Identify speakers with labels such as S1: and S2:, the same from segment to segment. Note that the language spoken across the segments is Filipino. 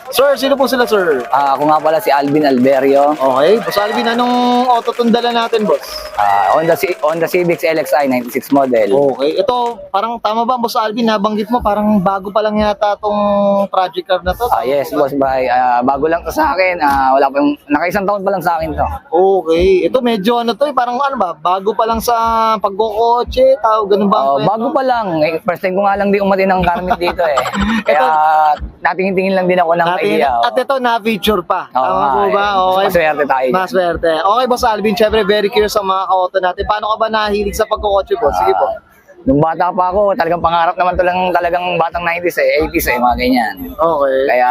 S1: Sir, sino po sila, sir?
S2: Ako nga pala si Alvin Alberio.
S1: Okay. Boss Alvin, anong auto tundala natin, boss?
S2: Honda Civic LXI 96 model.
S1: Okay. Ito, parang tama ba, Boss Alvin? Nabanggit mo, parang bago pa lang yata tong project car na to.
S2: Yes, boss bay. Bago lang to sa akin. Wala pa yung nakaisang taon pa lang sa akin to.
S1: Okay. Ito medyo ano to, parang ano ba, bago pa lang sa pagkokotse, ganun ba? ang kwento?
S2: Bago pa lang. First time ko nga lang di umati ng karmit dito eh. Kaya natingin-tingin lang din ako ng idea.
S1: At ito na-feature pa.
S2: Oo
S1: Tama
S2: nga,
S1: po ba? Okay.
S2: Maswerte tayo.
S1: Maswerte. Okay, Boss Alvin, syempre very curious sa mga ka-auto natin. Paano ka ba nahilig sa pagkokotse, boss? Sige po.
S2: Nung bata pa ako, talagang pangarap naman to lang talagang batang 90s eh, 80s eh, mga ganyan.
S1: Okay.
S2: Kaya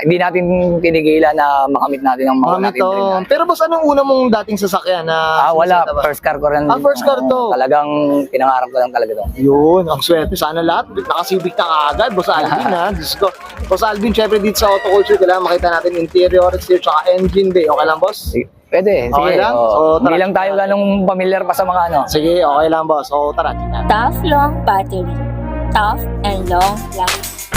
S2: hindi natin tinigilan na makamit natin ang mga natin
S1: to.
S2: dream.
S1: Pero boss, anong una mong dating sasakyan na
S2: Wala.
S1: sinisita ba?
S2: First car ko rin.
S1: First car to.
S2: Talagang pinangarap ko lang talaga to.
S1: Yun, ang swerte. Sana lahat nakasibik na kaagad, Boss Alvin ha. Diyos ko. Boss Alvin, syempre dito sa auto culture, kailangan makita natin interior, exterior, tsaka engine bay. Okay lang, boss?
S2: Pwede, sige.
S1: Okay lang? So, tara.
S2: Hindi lang tayo ganong familiar pa sa mga ano.
S1: Sige, okay lang, boss. O, tara.
S3: Tough long battery. Tough and long life.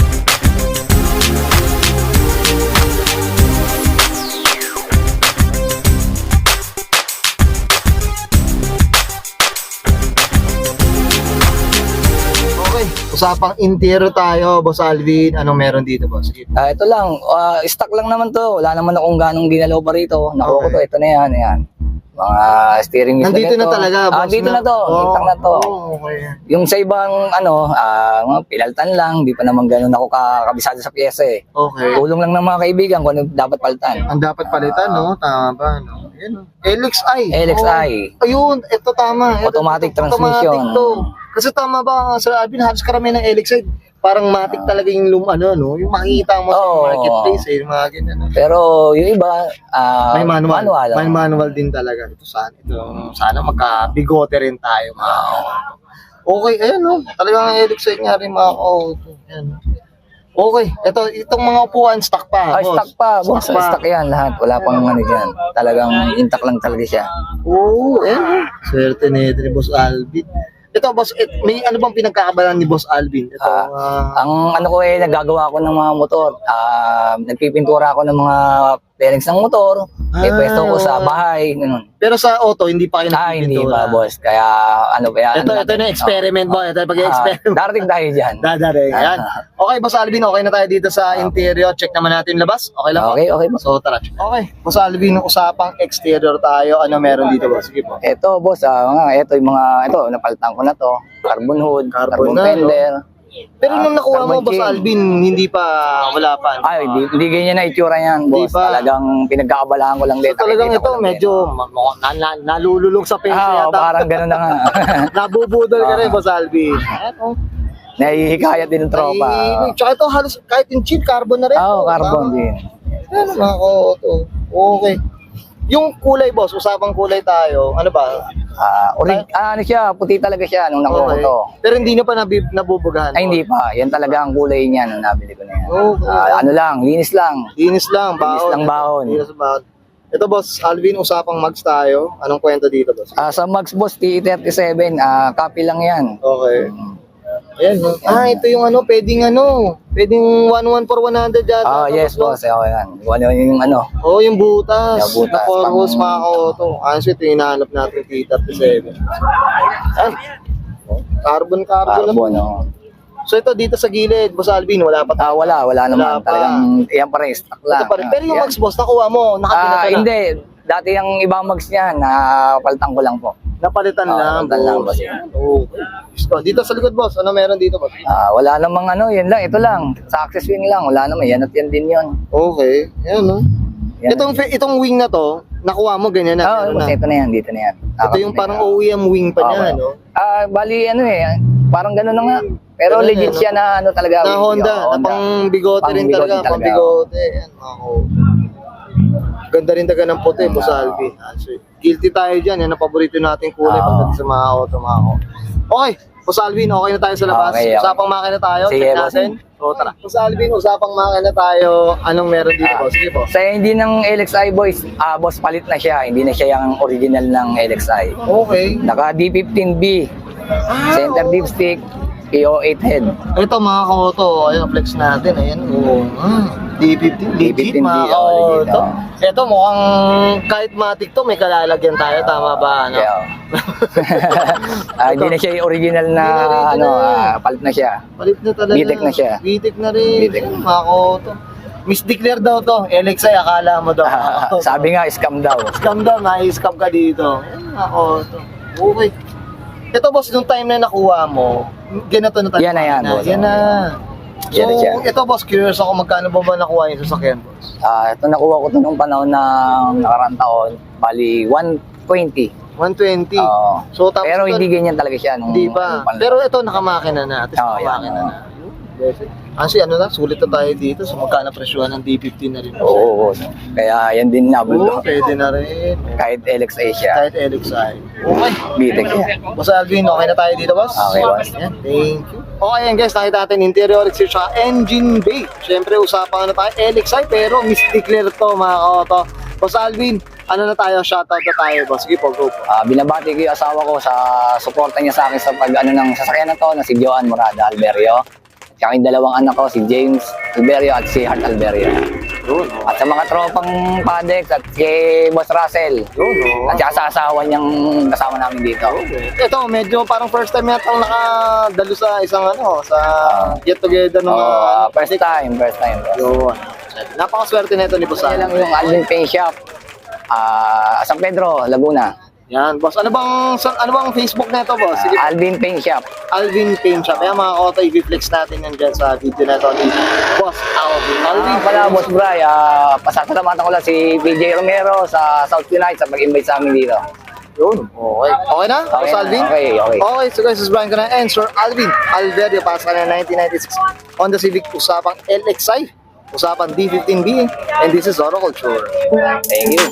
S1: Okay, usapang interior tayo, Boss Alvin. Anong meron dito, boss? Sige.
S2: Ito lang, stock lang naman to. Wala naman akong ganong dinalo pa rito. Nakuha ko to, ito na yan, yan. Mga steering wheel
S1: Nandito na
S2: nito.
S1: talaga, boss.
S2: Dito na to, intact na to.
S1: Okay.
S2: Yung sa ibang, mga pilaltan lang, di pa naman ganun ako kakabisado sa pyesa eh.
S1: Okay.
S2: Tulong lang ng mga kaibigan kung ano dapat palitan.
S1: Ang dapat palitan, no? Tama ba, no? Yan, no? LXI.
S2: LXI.
S1: Oh, ayun, ito tama.
S2: Automatic transmission.
S1: Automatic to. Kasi tama ba, Sir Alvin, halos karamihan ng LXI, parang matic talaga yung no? Yung makikita mo sa marketplace, yung mga ganyan. No?
S2: Pero yung iba,
S1: May manual.
S2: manual.
S1: May manual din talaga. Sana magkabigote rin tayo. Okay, ayan, no? Talagang LXI nga rin mga auto. Ayan. Okay, itong mga upuan, stock pa. boss.
S2: Stock pa, boss. Stock yan lahat. Wala pang ano dyan. Talagang intact lang talaga siya.
S1: Oo, swerte na ito ni Boss Alvin. Ito, boss, may ano bang pinagkakabalan ni Boss Alvin? Ito,
S2: Ang ano ko nagagawa ko ng mga motor. Nagpipintura ako ng mga bearings ng motor. May pwesto ko sa bahay. Ganun.
S1: pero sa auto, hindi pa kayo
S2: Hindi
S1: nagpipintura.
S2: pa, boss. Kaya ano ba yan?
S1: Ito na experiment mo. Ito pag-experiment.
S2: Darating tayo dyan.
S1: Dadaring. Yan. Okay, Boss Alvin, okay na tayo dito sa interior. Check naman natin labas. Okay lang?
S2: Okay, boss.
S1: So, tara. Okay. Boss Alvin, usapang exterior tayo. Ano meron dito, boss? Sige po.
S2: Ito, boss. Ito, napalitan ko na to. Carbon hood, carbon
S1: na,
S2: fender.
S1: Pero nung nakuha mo,
S2: carbon
S1: Boss
S2: chain.
S1: Alvin, wala pa.
S2: Hindi ganyan na itsura yan,
S1: Hindi
S2: boss.
S1: pa.
S2: Talagang pinagkakabalaan ko lang din.
S1: Talagang
S2: Nakikita ko
S1: ito,
S2: lang
S1: medyo nalululong sa peso
S2: din.
S1: yata.
S2: Parang ganun na nga.
S1: Nabubudol ka rin, Boss Alvin.
S2: Nahihikayat din ng tropa.
S1: Tsaka ito, halos kahit yung chill, carbon na rin.
S2: Carbon din.
S1: Ano mga ko, okay. Yung kulay, boss, usapang kulay tayo, ano ba?
S2: Ano siya, puti talaga siya nung nakuha ko to.
S1: Pero hindi na pa nabubugahan.
S2: Ay, hindi pa. Yan talaga ang kulay niya nung nabili ko na yan.
S1: Okay.
S2: Ano lang, linis lang.
S1: Linis lang, baon.
S2: Linis lang baon.
S1: Linis baon. Ito, boss, Alvin, usapang mags tayo. Anong kwento dito, boss?
S2: Sa Max Boss T37, copy lang yan.
S1: Okay. Ayan, no? Ito yung pwedeng 11 for 100 yata.
S2: Yes, boss. Okay yan. Yung ano.
S1: Yung butas.
S2: Yung butas.
S1: Na Corvus, mga ka-auto. Ito yung hinahanap natin T37. Ayan. Carbon na.
S2: Carbon, no.
S1: So ito dito sa gilid, Boss Alvin, wala pa.
S2: Wala naman.
S1: pa.
S2: Talagang, yan pa rin, stock lang.
S1: Ito pa rin. Pero yung mags, boss, nakuha mo, nakapila ka na.
S2: Hindi. Dati yung ibang mags niya, napalitan ko lang po.
S1: Napalitan lang.
S2: Napalitan lang, boss.
S1: Okay. Dito sa likod, boss, ano meron dito, boss?
S2: Wala namang yun lang, ito lang. Sa access wing lang, wala naman. Yan at yan din yun.
S1: Okay. Yan, no?
S2: Yan.
S1: Itong wing na to, nakuha mo ganyan na.
S2: Boss, ito na yan, dito na yan.
S1: Ito yung parang OEM wing pa niya, no?
S2: Bali, parang gano'n na nga. Pero
S1: Ganun,
S2: legit siya na talaga.
S1: Na Honda, na pang bigote rin talaga, pang bigote. Yan, ganda rin talaga ng puti, Boss Alvin. Guilty tayo dyan, yan ang paborito nating kulay pagdating sa mga auto. Okay, Boss Alvin, okay na tayo sa labas.
S2: Okay.
S1: Usapang makina tayo,
S2: Sige,
S1: check natin. So tara. Boss Alvin, usapang makina tayo. Anong meron dito, boss? Sige, boss.
S2: Sa hindi ng LXI boys, boss, palit na siya. Hindi na siya yung original ng LXI.
S1: Okay.
S2: Naka D15B, center dipstick, PO8 head.
S1: Ito mga ka-auto, ayun, flex natin. Ayan, D15, legit
S2: D15,
S1: mga
S2: oh, legit,
S1: ito.
S2: oh.
S1: Ito mukhang kahit matik to, may kalalagyan tayo, tama ba? Ano?
S2: Yeah. Hindi na siya yung original na,
S1: Hindi na original.
S2: palit na siya.
S1: Palit na talaga.
S2: Bitek na siya.
S1: Bitek na rin.
S2: Bitek.
S1: Ako to. Miss Declare daw to. LXI, akala mo daw.
S2: Sabi nga, scam daw.
S1: Scam daw, na-scam ka dito. Ako to. Okay. Ito boss, nung time na nakuha mo, ganito na tayo.
S2: Yan na yan, boss.
S1: Yan na. So,
S2: Yan na siya.
S1: ito boss, curious ako magkano ba nakuha yung sasakyan boss?
S2: Ito nakuha ko to nung panahon ng nakarang taon. Bali, 120.
S1: 120.
S2: Oo.
S1: So, tapos
S2: Pero
S1: ito-
S2: hindi ganyan talaga siya.
S1: Hindi pa. Pero ito, nakamakina na. At least
S2: Oo,
S1: nakamakina
S2: yan.
S1: na. Kasi ano na, sulit na tayo dito. So, magkano presyohan ng D15 na rin.
S2: Oo. Kaya yan din nabol
S1: Oo,
S2: ko.
S1: pwede na rin.
S2: Kahit LXA siya.
S1: Kahit LXI. Okay.
S2: Bitek siya.
S1: Boss Alvin, okay na tayo dito, boss?
S2: Okay, boss.
S1: Yan, thank you. Okay, yan guys, nakita natin interior exterior sa engine bay. Siyempre, usapan na tayo LXI, pero mis-declare to, mga kaoto. Boss Alvin, ano na tayo, shoutout na tayo, boss. Sige po, go po.
S2: Binabati ko yung asawa ko sa suporta niya sa akin sa pag ng sasakyan na to na si Joan Morada Alberio. At yung dalawang anak ko, si James Alberio at si Hart Alberio.
S1: Yun,
S2: At sa mga tropang Padex at kay Boss Russell.
S1: yun,
S2: At saka sa asawa niyang kasama namin dito.
S1: Ito, medyo parang first time yata akong nakadalo sa isang ano, sa get together ng
S2: First time.
S1: Yun. Napakaswerte nito ni Boss
S2: Yan lang
S1: Alvin.
S2: yung Alvin Paint Shop. San Pedro, Laguna.
S1: Yan, boss. Ano bang Facebook nito, boss? Sige,
S2: Alvin Paint Shop.
S1: Alvin Paint Shop. Kaya mga koto, i-flex natin yan dyan sa video na ito ni Boss Alvin. Alvin
S2: Pala, Boss Bray, pasasalamatan ko lang si PJ Romero sa South Unite sa pag-invite sa amin dito.
S1: Yun. Okay. Okay na, Boss
S2: Okay na,
S1: Alvin?
S2: okay.
S1: Okay, so guys, subscribe ko na. And Sir Alvin Alverio, pasok na 1996 Honda Civic, usapang LXI, usapang D15B, and this is Oro Culture.
S2: Thank you.